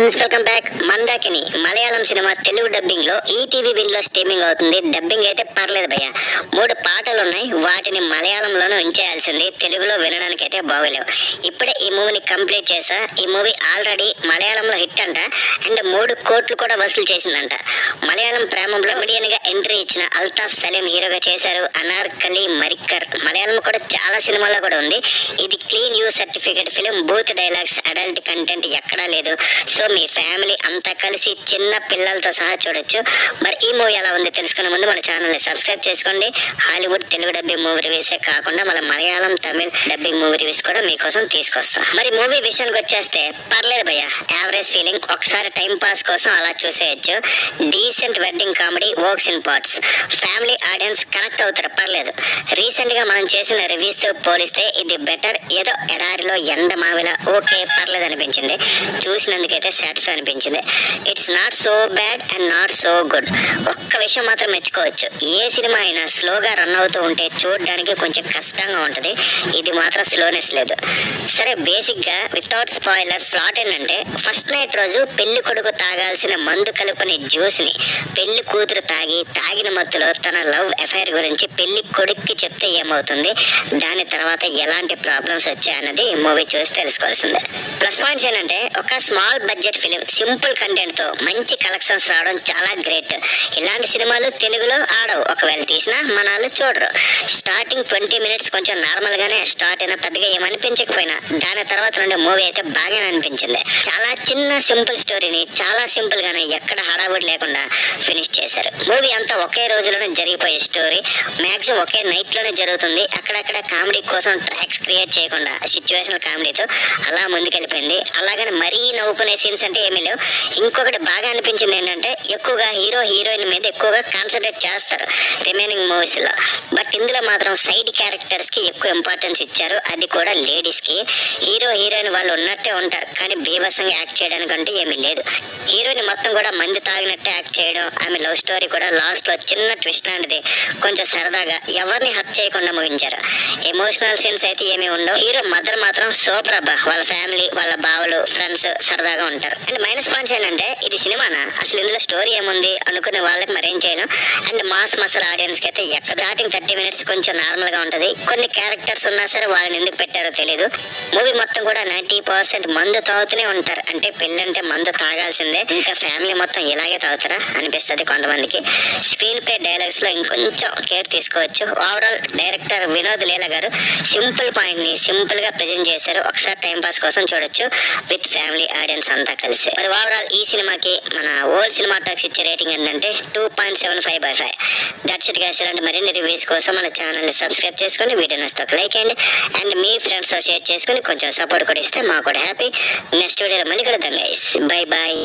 Friends, welcome back. Mandakini Malayalam cinema Telugu dubbing లో ETV win లో streaming అవుతుంది. డబ్బింగ్ అయితే పర్లేదు భయ్య. 3 పాటలు ఉన్నాయి, వాటిని మలయాళంలోనే ఉంచేయాల్సింది, తెలుగులో వినడానికి అయితే బాగోలేవు. ఇప్పుడే ఈ మూవీని కంప్లీట్ చేసా. ఈ మూవీ ఆల్రెడీ మలయాళంలో హిట్ అంట, అండ్ 3 కోట్లు కూడా వసూలు చేసిందంట. మలయాళం ప్రేమంలో కమెడియన్ గా ఎంట్రీ ఇచ్చిన అల్తాఫ్ సలీం హీరోగా చేశారు. అనార్కలి మరిక్కర్ మలయాళం కూడా చాలా సినిమాల్లో కూడా ఉంది. ఇది clean you certificate film. Booth dialogues, adult content ఎక్కడా లేదు. సో మీ ఫ్యామిలీ అంతా కలిసి చిన్న పిల్లలతో సహా చూడొచ్చు. మరి ఈ మూవీ ఎలా ఉంది తెలుసుకునే ముందు మన ఛానల్ ని సబ్స్క్రైబ్ చేసుకోండి. హాలీవుడ్ తెలుగు డబ్బింగ్ మూవీ రివ్యూసే కాకుండా మన Malayalam Tamil dubbing movie reviews కూడా మీకోసం తీసుకొస్తాం. మరి మూవీ విషయానికి వచ్చేస్తే పర్లేదు భయ్య, యావరేజ్ ఫీలింగ్. ఒకసారి టైం పాస్ కోసం అలా చూసేయచ్చు. Decent wedding comedy, works in parts. Family audience connect అవుతారు, పర్లేదు. రీసెంట్ గా మనం చేసిన రివ్యూస్ తో పోలిస్తే ఇది బెటర్. ఏదో ఎడారిలో ఎండ మావిలా ఓకే పర్లేదు అనిపించింది. చూసినందుకైతే సాటిస్ఫై అనిపించింది. It's not so bad and not so good. ఒక్క విషయం మాత్రం మెచ్చుకోవచ్చు, ఏ సినిమా అయినా స్లోగా రన్ అవుతూ ఉంటే చూడడానికి కొంచెం కష్టంగా ఉంటది. ఇది మాత్రం స్లోనెస్ లేదు. సరే, బేసిక్ గా వితౌట్ స్పాయిలర్స్ ప్లాట్ ఏంటంటే, ఫస్ట్ నైట్ రోజు పెళ్లి కొడుకు తాగాల్సిన మందు కలుపుని జ్యూస్ ని పెళ్లి కూతురు తాగిన మత్తులో తన లవ్ అఫైర్ గురించి పెళ్లి కొడుక్కి చెప్తే ఏమవుతుంది, దాని తర్వాత ఎలాంటి ప్రాబ్లమ్స్ వచ్చాయన్నది మూవీ చూసి తెలుసుకోవాల్సిందే. ప్లస్ పాయింట్స్ ఏంటంటే, ఒక small budget film, simple content తో మంచి కలెక్షన్స్ రావడం చాలా గ్రేట్. ఇలాంటి సినిమాలు తెలుగులో ఆడవు, ఒకవేళ తీసినా మన వాళ్ళు చూడరు. స్టార్టింగ్ 20 మినిట్స్ కొంచెం నార్మల్ గానే స్టార్ట్ అయినా పెద్దగా ఏమనిపించకపోయినా దాని తర్వాత నుండి మూవీ అయితే బాగానే అనిపించింది. చాలా చిన్న సింపుల్ స్టోరీని చాలా సింపుల్ గానే ఎక్కడ హడావుడి లేకుండా ఫినిష్ చేశారు. మూవీ అంతా ఒకే రోజులోనే జరిగిపోయే స్టోరీ, మాక్సిమం ఒకే నైట్ లోనే జరుగుతుంది. అక్కడక్కడ కామెడీ కోసం ట్రాక్స్ క్రియేట్ చేయకుండా సిచ్యువేషనల్ కామెడీతో అలా ముందుకెళ్ళిపోయింది. అలాగని మరీ నవ్వుకునే సీన్స్ అంటే ఏమీ లేవు. ఇంకొకటి బాగా అనిపించింది ఏంటంటే, ఎక్కువగా హీరో హీరోయిన్ మీద ఎక్కువగా కాన్సన్ట్రేట్ చేస్తారు రిమైనింగ్ మూవీస్ లో. బట్ ఇందులో మాత్రం సైడ్ క్యారెక్టర్స్ కి ఎక్కువ ఇంపార్టెన్స్ ఇచ్చారు, అది కూడా లేడీస్ కి. హీరో హీరోయిన్ వాళ్ళు ఉన్నట్టే ఉంటారు, కానీ బీభత్సంగా యాక్ట్ చేయడానికి అంటే ఏమీ లేదు. హీరోయిన్ మొత్తం కూడా మంది తాగినట్టే యాక్ట్ చేయడం, ఆమె లవ్ స్టోరీ కూడా లాస్ట్ లో చిన్న ట్విస్ట్ లాంటిది కొంచెం సరదాగా ఎవరిని హర్ట్ చేయకుండా ముగించారు. ఎమోషనల్ సీన్స్ అయితే ఏమీ ఉండవు. హీరో మదర్ మాత్రం సూపర్ అబ్బా. వాళ్ళ ఫ్యామిలీ, వాళ్ళ బావలు, ఫ్రెండ్స్ సరదాగా ఉంటారు. అండ్ మైనస్ పాయింట్స్ ఏంటంటే, ఇది సినిమానా, అసలు ఇందులో స్టోరీ ఏముంది అనుకునే వాళ్ళకి మరేం చేయలేం. అండ్ మాస్ మసాలా ఆడియన్స్ కి అయితే స్టార్టింగ్ 30 మినిట్స్ కొంచెం నార్మల్ గా ఉంటది. కొన్ని క్యారెక్టర్స్ ఉన్నా సరే వాళ్ళని ఎందుకు పెట్టారో తెలియదు. మూవీ మొత్తం కూడా 90% మందు తాగుతూనే ఉంటారు. అంటే పెళ్ళంటే మందు తాగాల్సిందే. ఇంకా ఫ్యామిలీ మొత్తం ఇలాగే తాగుతారా అనిపిస్తుంది కొంతమందికి. స్క్రీన్ ప్లే డైలాగ్స్ లో ఇంకొంచెం కేర్ తీసుకోవచ్చు. ఓవరాల్ డైరెక్టర్ వినోద్ లీలా గారు సింపుల్ పాయింట్ ని సింపుల్ గా ప్రెజెంట్ చేశారు. ఒకసారి టైం పాస్ కోసం చూడొచ్చు విత్ ఫ్యామిలీ ఆడియన్స్ అంతా కలిసి. మరి ఓవరాల్ ఈ సినిమాకి మన ఓల్డ్ సినిమా టాక్స్ ఇచ్చే రేటింగ్ ఏంటంటే 2.75/5. That's it guys. ఇలాంటి మరిన్ని రివ్యూస్ కోసం మన ఛానల్ ని సబ్స్క్రైబ్ చేసుకొని వీడియో నచ్చితే ఒక లైక్ చేయండి. అండ్ మీ ఫ్రెండ్స్ తో షేర్ చేసుకుని కొంచెం సపోర్ట్ కూడా ఇస్తే మాకు కూడా హ్యాపీ. నెక్స్ట్ వీడియోలో మళ్ళీ కలుద్దాం గైస్. Bye bye.